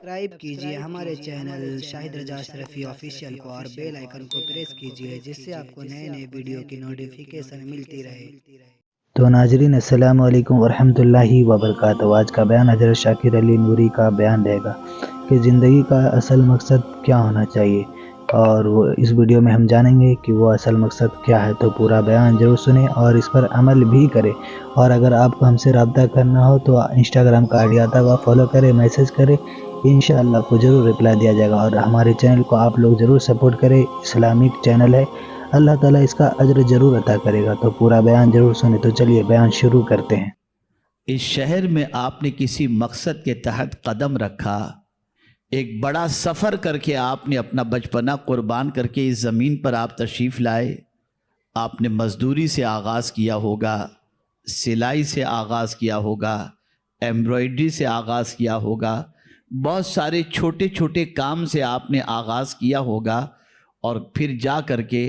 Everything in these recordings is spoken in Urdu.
سبسکرائب کیجئے ہمارے چینل شاہد رضا اشرفی آفیشیل کو اور بیل آئیکن کو پریس کیجئے جس سے آپ کو نئے نئے ویڈیو کی نوٹیفیکیشن ملتی رہے۔ تو ناظرین السلام علیکم ورحمۃ اللہ وبرکاتہ۔ آج کا بیان حضرت شاکر علی نوری کا بیان رہے گا کہ زندگی کا اصل مقصد کیا ہونا چاہیے، اور اس ویڈیو میں ہم جانیں گے کہ وہ اصل مقصد کیا ہے۔ تو پورا بیان ضرور سنیں اور اس پر عمل بھی کریں، اور اگر آپ کو ہم سے رابطہ کرنا ہو تو انسٹاگرام کا آئی ڈی آتا ہے، فالو کریں، میسج کریں، انشاءاللہ آپ کو ضرور رپلائی دیا جائے گا۔ اور ہمارے چینل کو آپ لوگ ضرور سپورٹ کریں، اسلامک چینل ہے، اللہ تعالیٰ اس کا اجر ضرور عطا کرے گا۔ تو پورا بیان ضرور سنیں۔ تو چلیے بیان شروع کرتے ہیں۔ اس شہر میں آپ نے کسی مقصد کے تحت قدم رکھا، ایک بڑا سفر کر کے آپ نے اپنا بچپنا قربان کر کے اس زمین پر آپ تشریف لائے۔ آپ نے مزدوری سے آغاز کیا ہوگا، سلائی سے آغاز کیا ہوگا، ایمبرائڈری سے آغاز کیا ہوگا، بہت سارے چھوٹے چھوٹے کام سے آپ نے آغاز کیا ہوگا، اور پھر جا کر کے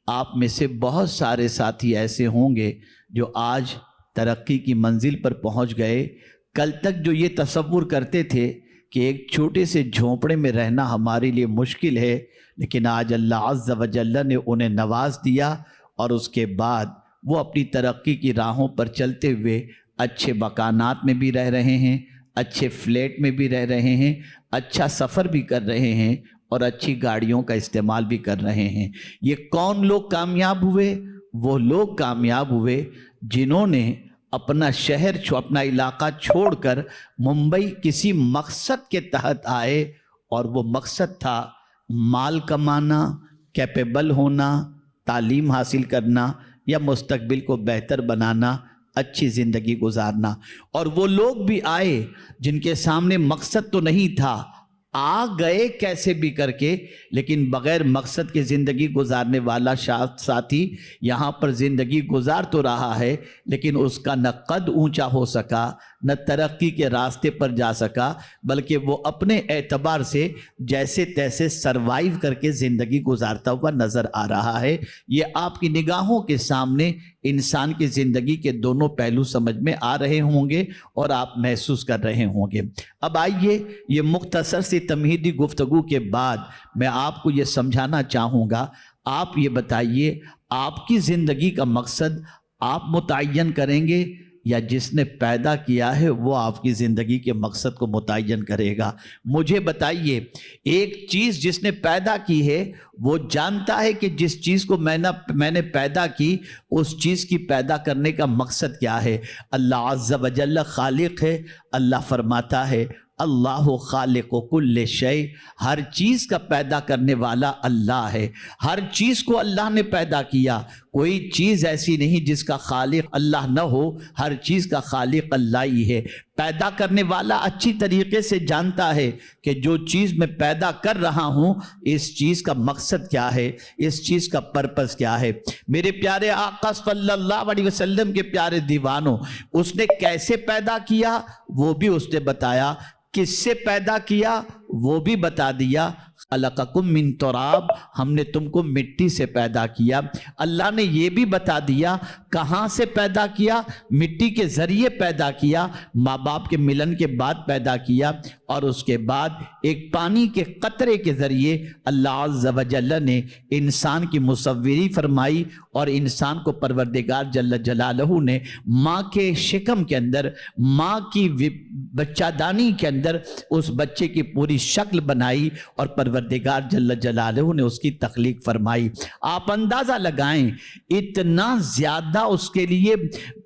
آپ میں سے بہت سارے ساتھی ایسے ہوں گے جو آج ترقی کی منزل پر پہنچ گئے۔ کل تک جو یہ تصور کرتے تھے کہ ایک چھوٹے سے جھونپڑے میں رہنا ہمارے لیے مشکل ہے، لیکن آج اللہ عز و جل نے انہیں نواز دیا، اور اس کے بعد وہ اپنی ترقی کی راہوں پر چلتے ہوئے اچھے مکانات میں بھی رہ رہے ہیں، اچھے فلیٹ میں بھی رہ رہے ہیں، اچھا سفر بھی کر رہے ہیں، اور اچھی گاڑیوں کا استعمال بھی کر رہے ہیں۔ یہ کون لوگ کامیاب ہوئے؟ وہ لوگ کامیاب ہوئے جنہوں نے اپنا شہر اپنا علاقہ چھوڑ کر ممبئی کسی مقصد کے تحت آئے، اور وہ مقصد تھا مال کمانا، کیپیبل ہونا، تعلیم حاصل کرنا، یا مستقبل کو بہتر بنانا، اچھی زندگی گزارنا۔ اور وہ لوگ بھی آئے جن کے سامنے مقصد تو نہیں تھا، آ گئے کیسے بھی کر کے، لیکن بغیر مقصد کے زندگی گزارنے والا ساتھی یہاں پر زندگی گزار تو رہا ہے، لیکن اس کا نہ قد اونچا ہو سکا، نہ ترقی کے راستے پر جا سکا، بلکہ وہ اپنے اعتبار سے جیسے تیسے سروائیو کر کے زندگی گزارتا ہوا نظر آ رہا ہے۔ یہ آپ کی نگاہوں کے سامنے انسان کی زندگی کے دونوں پہلو سمجھ میں آ رہے ہوں گے، اور آپ محسوس کر رہے ہوں گے۔ اب آئیے، یہ مختصر سی تمہیدی گفتگو کے بعد میں آپ کو یہ سمجھانا چاہوں گا۔ آپ یہ بتائیے، آپ کی زندگی کا مقصد آپ متعین کریں گے، یا جس نے پیدا کیا ہے وہ آپ کی زندگی کے مقصد کو متعین کرے گا؟ مجھے بتائیے، ایک چیز جس نے پیدا کی ہے وہ جانتا ہے کہ جس چیز کو میں نے پیدا کی، اس چیز کی پیدا کرنے کا مقصد کیا ہے۔ اللہ عز و جل خالق ہے۔ اللہ فرماتا ہے اللہ خالق کل شیء، ہر چیز کا پیدا کرنے والا اللہ ہے۔ ہر چیز کو اللہ نے پیدا کیا، کوئی چیز ایسی نہیں جس کا خالق اللہ نہ ہو، ہر چیز کا خالق اللہ ہی ہے۔ پیدا کرنے والا اچھی طریقے سے جانتا ہے کہ جو چیز میں پیدا کر رہا ہوں، اس چیز کا مقصد کیا ہے، اس چیز کا پرپس کیا ہے۔ میرے پیارے آقا صلی اللہ علیہ وسلم کے پیارے دیوانوں، اس نے کیسے پیدا کیا وہ بھی اس نے بتایا، کس سے پیدا کیا وہ بھی بتا دیا۔ خلقکم من تراب، ہم نے تم کو مٹی سے پیدا کیا۔ اللہ نے یہ بھی بتا دیا کہاں سے پیدا کیا، مٹی کے ذریعے پیدا کیا، ماں باپ کے ملن کے بعد پیدا کیا، اور اس کے بعد ایک پانی کے قطرے کے ذریعے اللہ عز و جل نے انسان کی مصوری فرمائی، اور انسان کو پروردگار جل جلالہ نے ماں کے شکم کے اندر، ماں کی بچہ دانی کے اندر اس بچے کی پوری شکل بنائی، اور پروردگار جل جلالہ نے اس کی تخلیق فرمائی۔ آپ اندازہ لگائیں، اتنا زیادہ اس کے لیے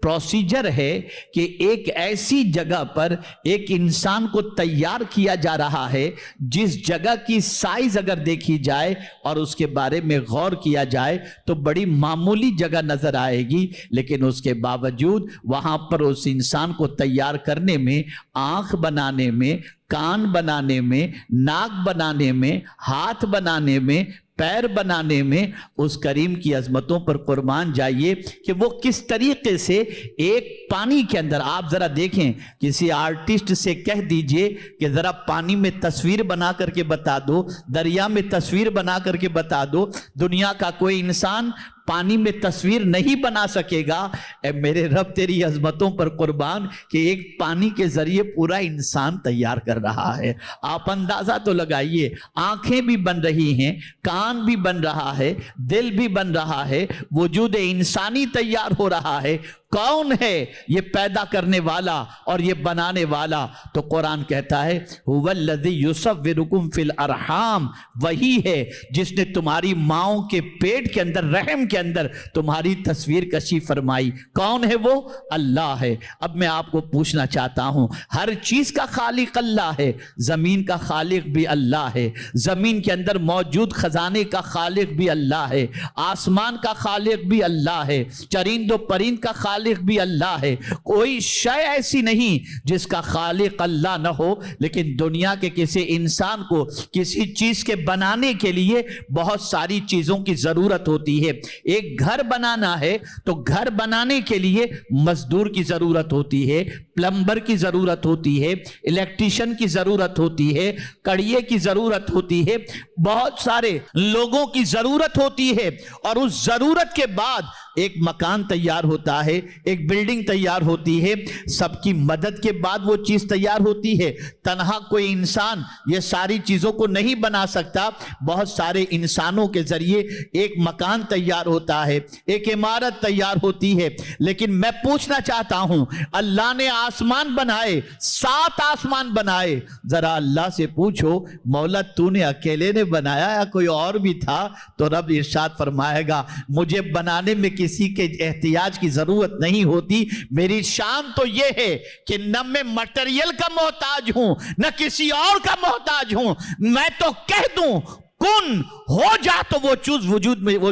پروسیجر ہے کہ ایک ایسی جگہ پر ایک انسان کو تیار کیا جا رہا ہے جس جگہ کی سائز اگر دیکھی جائے اور اس کے بارے میں غور کیا جائے تو بڑی معمولی جگہ نظر آئے گی، لیکن اس کے باوجود وہاں پر اس انسان کو تیار کرنے میں، آنکھ بنانے میں، کان بنانے میں، ناک بنانے میں، ہاتھ بنانے میں، پیر بنانے میں، اس کریم کی عظمتوں پر قربان جائیے کہ وہ کس طریقے سے ایک پانی کے اندر، آپ ذرا دیکھیں، کسی آرٹسٹ سے کہہ دیجئے کہ ذرا پانی میں تصویر بنا کر کے بتا دو، دریا میں تصویر بنا کر کے بتا دو، دنیا کا کوئی انسان پانی میں تصویر نہیں بنا سکے گا۔ اے میرے رب تیری عظمتوں پر قربان کہ ایک پانی کے ذریعے پورا انسان تیار کر رہا ہے۔ آپ اندازہ تو لگائیے، آنکھیں بھی بن رہی ہیں، کان بھی بن رہا ہے، دل بھی بن رہا ہے، وجود انسانی تیار ہو رہا ہے۔ کون ہے یہ پیدا کرنے والا اور یہ بنانے والا؟ تو قرآن کہتا ہے هو الذی یصورکم فی الارحام، وہی ہے جس نے تمہاری ماؤں کے پیٹ کے اندر، رحم کے اندر تمہاری تصویر کشی فرمائی۔ کون ہے وہ؟ اللہ ہے۔ اب میں آپ کو پوچھنا چاہتا ہوں، ہر چیز کا خالق اللہ ہے، زمین کا خالق بھی اللہ ہے، زمین کے اندر موجود خزانے کا خالق بھی اللہ ہے، آسمان کا خالق بھی اللہ ہے، چرند و پرند کا خالق بھی اللہ ہے۔ کوئی شے ایسی نہیں جس کا خالق اللہ نہ ہو، لیکن دنیا کے کسی انسان کو کسی چیز کے بنانے کے لیے بہت ساری چیزوں کی ضرورت ہوتی ہے۔ ایک گھر بنانا ہے تو گھر بنانے کے لیے مزدور کی ضرورت ہوتی ہے، پلمبر کی ضرورت ہوتی ہے، الیکٹریشین کی ضرورت ہوتی ہے، کڑیے کی ضرورت ہوتی ہے، بہت سارے لوگوں کی ضرورت ہوتی ہے، اور اس ضرورت کے بعد ایک مکان تیار ہوتا ہے، ایک بلڈنگ تیار ہوتی ہے، سب کی مدد کے بعد وہ چیز تیار ہوتی ہے۔ تنہا کوئی انسان یہ ساری چیزوں کو نہیں بنا سکتا، بہت سارے انسانوں کے ذریعے ایک مکان تیار ہوتا ہے، ایک عمارت تیار ہوتی ہے۔ لیکن میں پوچھنا چاہتا ہوں، اللہ نے آسمان بنائے، 7 آسمان بنائے، ذرا اللہ سے پوچھو مولا تو نے اکیلے نے بنایا یا کوئی اور بھی تھا؟ تو رب ارشاد فرمائے گا مجھے بنانے میں کسی کے احتیاج کی ضرورت نہیں ہوتی۔ میری شان تو یہ ہے کہ نہ میں مٹیریل کا محتاج ہوں، نہ کسی اور کا محتاج ہوں۔ میں تو کہہ دوں کن ہو جا تو وہ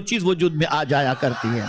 چیز وجود میں آ جایا کرتی ہے۔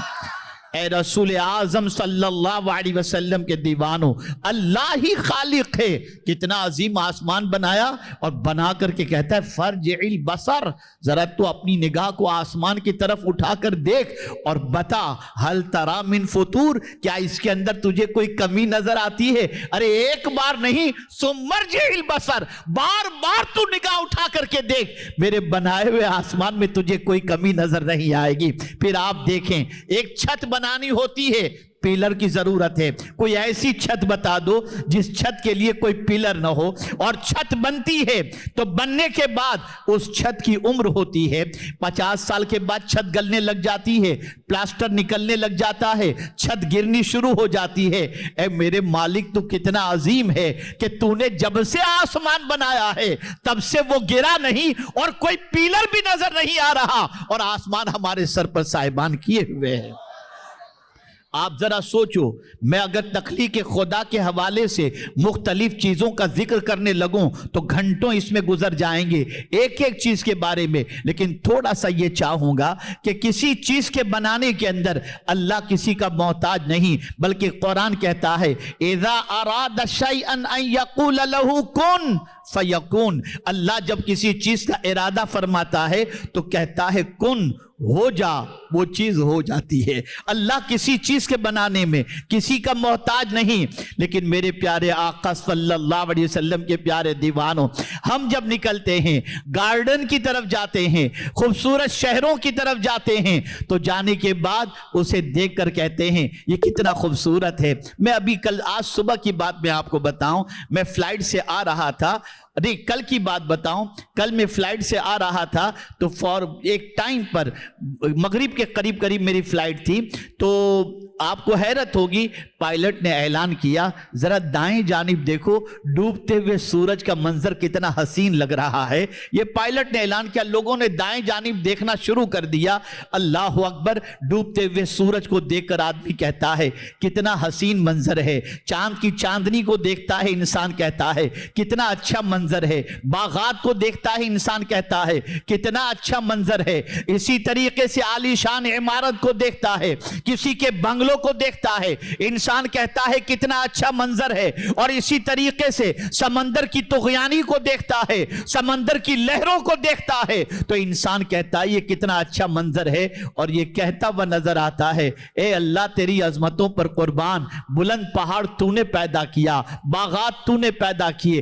اے رسول اعظم صلی اللہ علیہ وسلم کے دیوانوں، اللہ ہی خالق ہے۔ کتنا عظیم آسمان بنایا اور بنا کر کے کہتا ہے فرجع البصر، ذرا تو اپنی نگاہ کو آسمان کی طرف اٹھا کر دیکھ اور بتا ہل تری من فطور، کیا اس کے اندر تجھے کوئی کمی نظر آتی ہے؟ ارے ایک بار نہیں، ثم ارجع البصر، بار بار تو نگاہ اٹھا کر کے دیکھ، میرے بنائے ہوئے آسمان میں تجھے کوئی کمی نظر نہیں آئے گی۔ پھر آپ دیکھیں، ایک چھت بنانی ہوتی ہے، پیلر کی ضرورت ہے۔ کوئی ایسی چھت بتا دو جس چھت کے لیے کوئی پیلر نہ ہو، اور چھت بنتی ہے تو بننے کے بعد اس چھت کی عمر ہوتی ہے، 50 سال کے بعد چھت گلنے لگ جاتی ہے، پلاسٹر نکلنے لگ جاتا ہے، چھت گرنی شروع ہو جاتی ہے۔ اے میرے مالک تو کتنا عظیم ہے کہ تو نے جب سے آسمان بنایا ہے تب سے وہ گرا نہیں، اور کوئی پیلر بھی نظر نہیں آ رہا، اور آسمان ہمارے سر پر سائبان کیے ہوئے ہے۔ آپ ذرا سوچو، میں اگر تخلیق خدا کے حوالے سے مختلف چیزوں کا ذکر کرنے لگوں تو گھنٹوں اس میں گزر جائیں گے ایک ایک چیز کے بارے میں، لیکن تھوڑا سا یہ چاہوں گا کہ کسی چیز کے بنانے کے اندر اللہ کسی کا محتاج نہیں، بلکہ قرآن کہتا ہے اذا اراد شیئا ان یقول له کن فیکون۔ اللہ جب کسی چیز کا ارادہ فرماتا ہے تو کہتا ہے کن، ہو جا، وہ چیز ہو جاتی ہے۔ اللہ کسی چیز کے بنانے میں کسی کا محتاج نہیں۔ لیکن میرے پیارے آقا صلی اللہ علیہ وسلم کے پیارے دیوانوں، ہم جب نکلتے ہیں، گارڈن کی طرف جاتے ہیں، خوبصورت شہروں کی طرف جاتے ہیں، تو جانے کے بعد اسے دیکھ کر کہتے ہیں یہ کتنا خوبصورت ہے۔ میں ابھی آج صبح کی بات میں آپ کو بتاؤں، میں فلائٹ سے آ رہا تھا، کل کی بات بتاؤں، کل میں فلائٹ سے آ رہا تھا تو ایک ٹائم پر مغرب کے قریب میری فلائٹ تھی، تو آپ کو حیرت ہوگی، پائلٹ نے اعلان کیا ذرا دائیں جانب دیکھو، ڈوبتے ہوئے سورج کا منظر کتنا حسین لگ رہا ہے۔ یہ پائلٹ نے اعلان کیا، لوگوں نے دائیں جانب دیکھنا شروع کر دیا۔ اللہ اکبر، ڈوبتے ہوئے سورج کو دیکھ کر آدمی کہتا ہے کتنا حسین منظر ہے، چاند کی چاندنی کو دیکھتا ہے انسان کہتا ہے کتنا اچھا منظر ہے، باغات کو دیکھتا ہے انسان کہتا ہے کتنا اچھا منظر ہے، اسی طریقے سے عالی شان عمارت کو دیکھتا ہے، کسی کے بنگلوں کو دیکھتا ہے انسان کہتا ہے کتنا اچھا منظر ہے، اور اسی طریقے سے سمندر کی طغیانی کو دیکھتا ہے، سمندر کی لہروں کو دیکھتا ہے تو انسان کہتا ہے یہ کتنا اچھا منظر ہے، اور یہ کہتا ہوا نظر آتا ہے اے اللہ تیری عظمتوں پر قربان، بلند پہاڑ تو نے پیدا کیا، باغات تو نے پیدا کیے،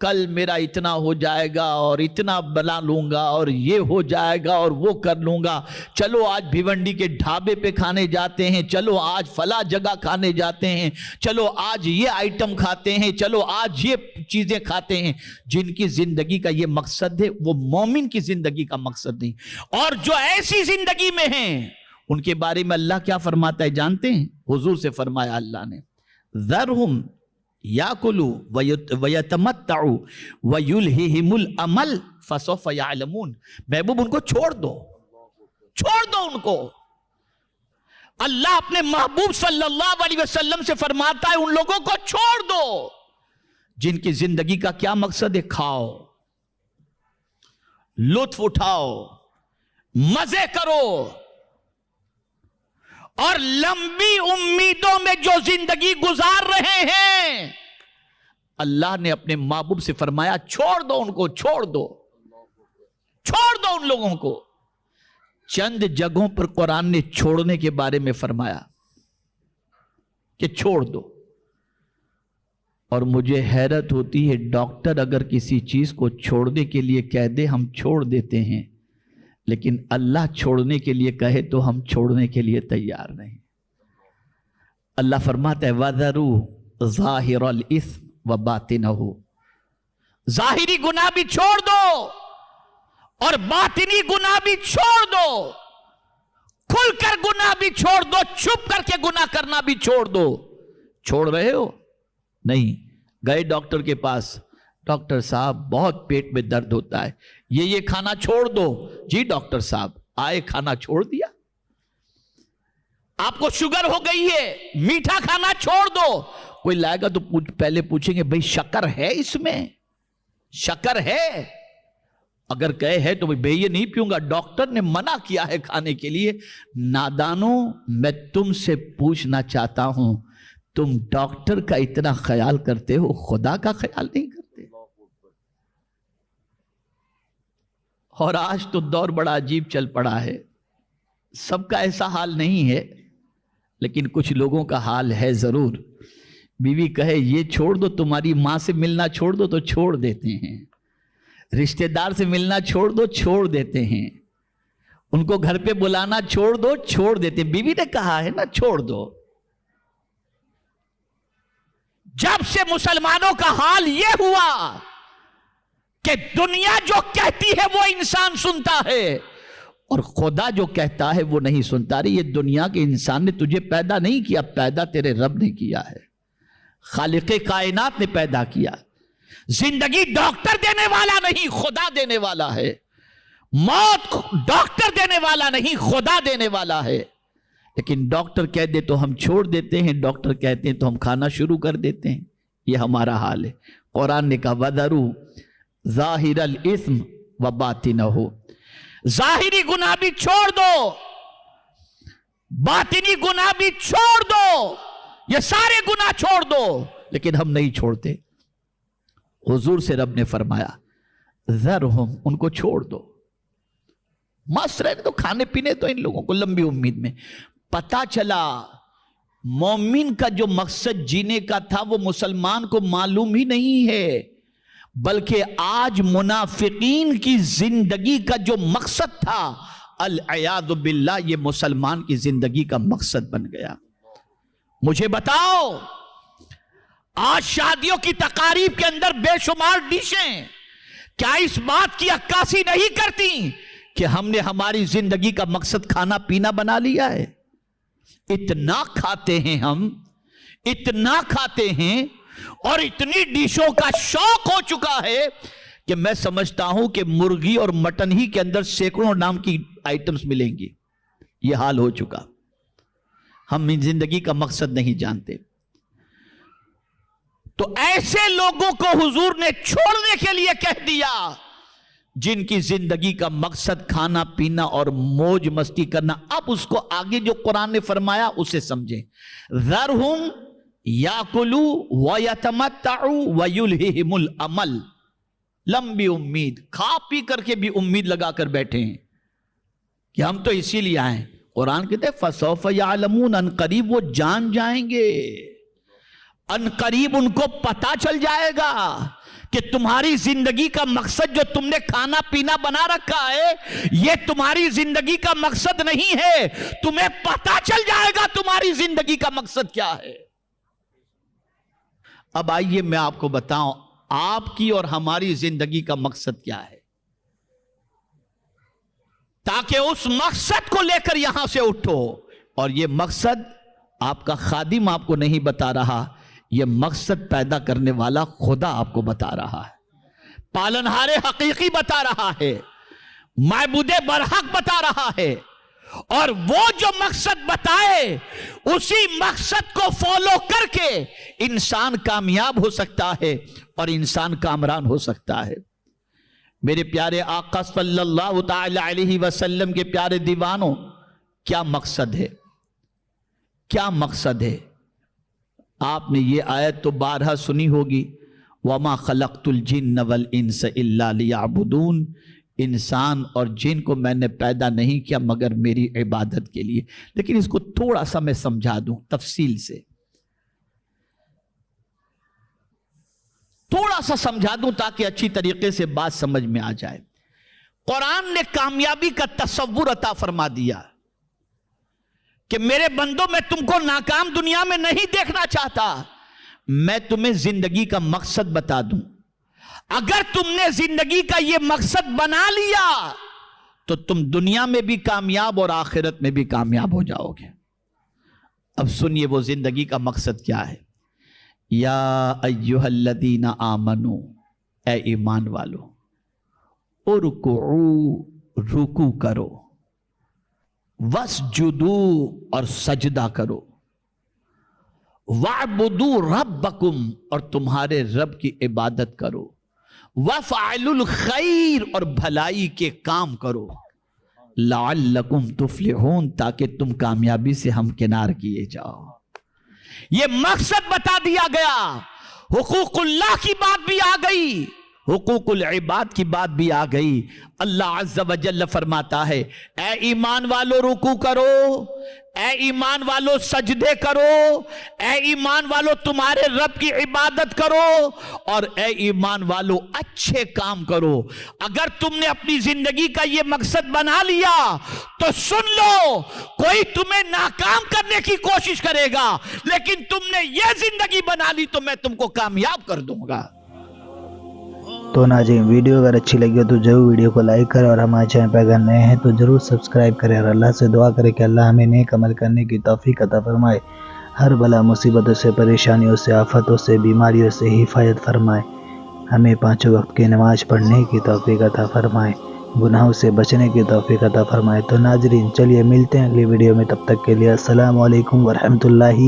کل میرا اتنا ہو جائے گا اور اتنا بنا لوں گا اور یہ ہو جائے گا اور وہ کر لوں گا، چلو آج بھیونڈی کے ڈھابے پہ کھانے جاتے ہیں، چلو آج فلاں جگہ کھانے جاتے ہیں، چلو آج یہ آئٹم کھاتے ہیں، چلو آج یہ چیزیں کھاتے ہیں. جن کی زندگی کا یہ مقصد ہے وہ مومن کی زندگی کا مقصد نہیں. اور جو ایسی زندگی میں ہیں ان کے بارے میں اللہ کیا فرماتا ہے جانتے ہیں؟ حضور سے فرمایا اللہ نے، ذرہم یاکلوا ویتمتعوا ویلہہم الامل فسوف یعلمون. محبوب ان کو چھوڑ دو، چھوڑ دو ان کو. اللہ اپنے محبوب صلی اللہ علیہ وسلم سے فرماتا ہے ان لوگوں کو چھوڑ دو جن کی زندگی کا کیا مقصد ہے؟ کھاؤ، لطف اٹھاؤ، مزے کرو، اور لمبی امیدوں میں جو زندگی گزار رہے ہیں. اللہ نے اپنے محبوب سے فرمایا چھوڑ دو ان کو، چھوڑ دو، چھوڑ دو ان لوگوں کو. چند جگہوں پر قرآن نے چھوڑنے کے بارے میں فرمایا کہ چھوڑ دو. اور مجھے حیرت ہوتی ہے، ڈاکٹر اگر کسی چیز کو چھوڑنے کے لیے کہہ دے ہم چھوڑ دیتے ہیں، لیکن اللہ چھوڑنے کے لیے کہے تو ہم چھوڑنے کے لیے تیار نہیں. اللہ فرماتا ہے وَذَرُوا ظَاهِرَ الْإِثْمِ وَبَاطِنَهُ. ظاہری گناہ بھی چھوڑ دو اور باطنی گناہ بھی چھوڑ دو. کھل کر گناہ بھی چھوڑ دو، چھپ کر کے گناہ کرنا بھی چھوڑ دو. چھوڑ رہے ہو؟ نہیں. گئے ڈاکٹر کے پاس، ڈاکٹر صاحب بہت پیٹ میں درد ہوتا ہے، یہ کھانا چھوڑ دو. جی ڈاکٹر صاحب. آئے کھانا چھوڑ دیا. آپ کو شوگر ہو گئی ہے، میٹھا کھانا چھوڑ دو. کوئی لائے گا تو پہلے پوچھیں گے بھئی شکر ہے اس میں؟ شکر ہے؟ اگر کہے ہے تو بھئی یہ نہیں پیوں گا، ڈاکٹر نے منع کیا ہے کھانے کے لیے. نادانوں، میں تم سے پوچھنا چاہتا ہوں، تم ڈاکٹر کا اتنا خیال کرتے ہو، خدا کا خیال نہیں کرتے؟ اور آج تو دور بڑا عجیب چل پڑا ہے. سب کا ایسا حال نہیں ہے لیکن کچھ لوگوں کا حال ہے ضرور. بیوی کہے یہ چھوڑ دو، تمہاری ماں سے ملنا چھوڑ دو تو چھوڑ دیتے ہیں. رشتہ دار سے ملنا چھوڑ دو، چھوڑ دیتے ہیں. ان کو گھر پہ بلانا چھوڑ دو، چھوڑ دیتے ہیں. بیوی نے کہا ہے نا چھوڑ دو. جب سے مسلمانوں کا حال یہ ہوا کہ دنیا جو کہتی ہے وہ انسان سنتا ہے اور خدا جو کہتا ہے وہ نہیں سنتا. رہی یہ دنیا کے انسان نے تجھے پیدا نہیں کیا، پیدا تیرے رب نے کیا ہے. خالق کائنات نے پیدا کیا. زندگی ڈاکٹر دینے والا نہیں، خدا دینے والا ہے. موت ڈاکٹر دینے والا نہیں، خدا دینے والا ہے. لیکن ڈاکٹر کہہ دے تو ہم چھوڑ دیتے ہیں، ڈاکٹر کہتے ہیں تو ہم کھانا شروع کر دیتے ہیں. یہ ہمارا حال ہے. قرآن نے کہا وَذَرُوا ظَاهِرَ الْإِثْمِ وَبَاطِنَهُ. ظاہری گناہ بھی چھوڑ دو، باطنی گناہ بھی چھوڑ دو، یہ سارے گناہ چھوڑ دو. لیکن ہم نہیں چھوڑتے. حضور سے رب نے فرمایا ذرہم، ان کو چھوڑ دو. مست رہنے تو، کھانے پینے تو ان لوگوں کو لمبی امید میں. پتا چلا مومن کا جو مقصد جینے کا تھا وہ مسلمان کو معلوم ہی نہیں ہے، بلکہ آج منافقین کی زندگی کا جو مقصد تھا العیاذ باللہ یہ مسلمان کی زندگی کا مقصد بن گیا. مجھے بتاؤ، آج شادیوں کی تقاریب کے اندر بے شمار ڈشیں کیا اس بات کی عکاسی نہیں کرتی کہ ہم نے ہماری زندگی کا مقصد کھانا پینا بنا لیا ہے؟ اتنا کھاتے ہیں ہم، اتنا کھاتے ہیں اور اتنی ڈشوں کا شوق ہو چکا ہے کہ میں سمجھتا ہوں کہ مرغی اور مٹن ہی کے اندر سینکڑوں نام کی آئٹمز ملیں گی. یہ حال ہو چکا. ہم زندگی کا مقصد نہیں جانتے. تو ایسے لوگوں کو حضور نے چھوڑنے کے لیے کہہ دیا جن کی زندگی کا مقصد کھانا پینا اور موج مستی کرنا. اب اس کو آگے جو قرآن نے فرمایا اسے سمجھیں. ذرہم یاکلوا ویتمتعوا ویلہہم الامل. لمبی امید، کھا پی کر کے بھی امید لگا کر بیٹھے ہیں کہ ہم تو اسی لیے آئے. قرآن کہتے ہیں فسوف یعلمون، ان قریب وہ جان جائیں گے، ان قریب ان کو پتا چل جائے گا کہ تمہاری زندگی کا مقصد جو تم نے کھانا پینا بنا رکھا ہے یہ تمہاری زندگی کا مقصد نہیں ہے. تمہیں پتا چل جائے گا تمہاری زندگی کا مقصد کیا ہے. اب آئیے میں آپ کو بتاؤں آپ کی اور ہماری زندگی کا مقصد کیا ہے، تاکہ اس مقصد کو لے کر یہاں سے اٹھو. اور یہ مقصد آپ کا خادم آپ کو نہیں بتا رہا، یہ مقصد پیدا کرنے والا خدا آپ کو بتا رہا ہے، پالنہار حقیقی بتا رہا ہے، معبود برحق بتا رہا ہے. اور وہ جو مقصد بتائے اسی مقصد کو فالو کر کے انسان کامیاب ہو سکتا ہے اور انسان کامران ہو سکتا ہے. میرے پیارے آقا صلی اللہ تعالی علیہ وسلم کے پیارے دیوانوں، کیا مقصد ہے، کیا مقصد ہے؟ آپ نے یہ آیت تو بارہا سنی ہوگی، وَمَا خَلَقْتُ الْجِنَّ وَالْإِنسَ إِلَّا لِيَعْبُدُونَ. انسان اور جن کو میں نے پیدا نہیں کیا مگر میری عبادت کے لیے. لیکن اس کو تھوڑا سا میں سمجھا دوں تفصیل سے، تھوڑا سا سمجھا دوں تاکہ اچھی طریقے سے بات سمجھ میں آ جائے. قرآن نے کامیابی کا تصور عطا فرما دیا کہ میرے بندوں میں تم کو ناکام دنیا میں نہیں دیکھنا چاہتا، میں تمہیں زندگی کا مقصد بتا دوں. اگر تم نے زندگی کا یہ مقصد بنا لیا تو تم دنیا میں بھی کامیاب اور آخرت میں بھی کامیاب ہو جاؤ گے. اب سنیے وہ زندگی کا مقصد کیا ہے. یا ایہا الذین آمنو، اے ایمان والو، ارکعوا، رکوع کرو، واسجدوا، اور سجدہ کرو، وَاعْبُدُوا رَبَّكُمْ، اور تمہارے رب کی عبادت کرو، وَافْعَلُوا الْخَيْرَ، اور بھلائی کے کام کرو، لَعَلَّكُمْ تُفْلِحُونَ، تاکہ تم کامیابی سے ہمکنار کیے جاؤ. یہ مقصد بتا دیا گیا. حقوق اللہ کی بات بھی آ گئی، حقوق العباد کی بات بھی آ گئی. اللہ عز و جل فرماتا ہے اے ایمان والو رکوع کرو، اے ایمان والو سجدے کرو، اے ایمان والو تمہارے رب کی عبادت کرو، اور اے ایمان والو اچھے کام کرو. اگر تم نے اپنی زندگی کا یہ مقصد بنا لیا تو سن لو، کوئی تمہیں ناکام کرنے کی کوشش کرے گا، لیکن تم نے یہ زندگی بنا لی تو میں تم کو کامیاب کر دوں گا. تو ناظرین، ویڈیو اگر اچھی لگی ہو تو ضرور ویڈیو کو لائک کریں، اور ہمارے چینل پہ اگر نئے ہیں تو ضرور سبسکرائب کریں، اور اللہ سے دعا کریں کہ اللہ ہمیں نیک عمل کرنے کی توفیق عطا فرمائے، ہر بلا مصیبتوں سے، پریشانیوں سے، آفتوں سے، بیماریوں سے حفاظت فرمائے، ہمیں 5 وقت کی نماز پڑھنے کی توفیق عطا فرمائے، گناہوں سے بچنے کی توفیق عطا فرمائے. تو ناظرین چلیے ملتے ہیں اگلی ویڈیو میں، تب تک کے لیے السلام علیکم ورحمۃ اللہ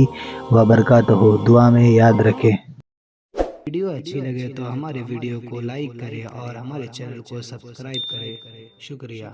وبرکاتہ. دعا میں یاد رکھیں. ویڈیو اچھی لگے تو ہمارے ویڈیو کو لائک کریں اور ہمارے چینل کو سبسکرائب کریں. شکریہ.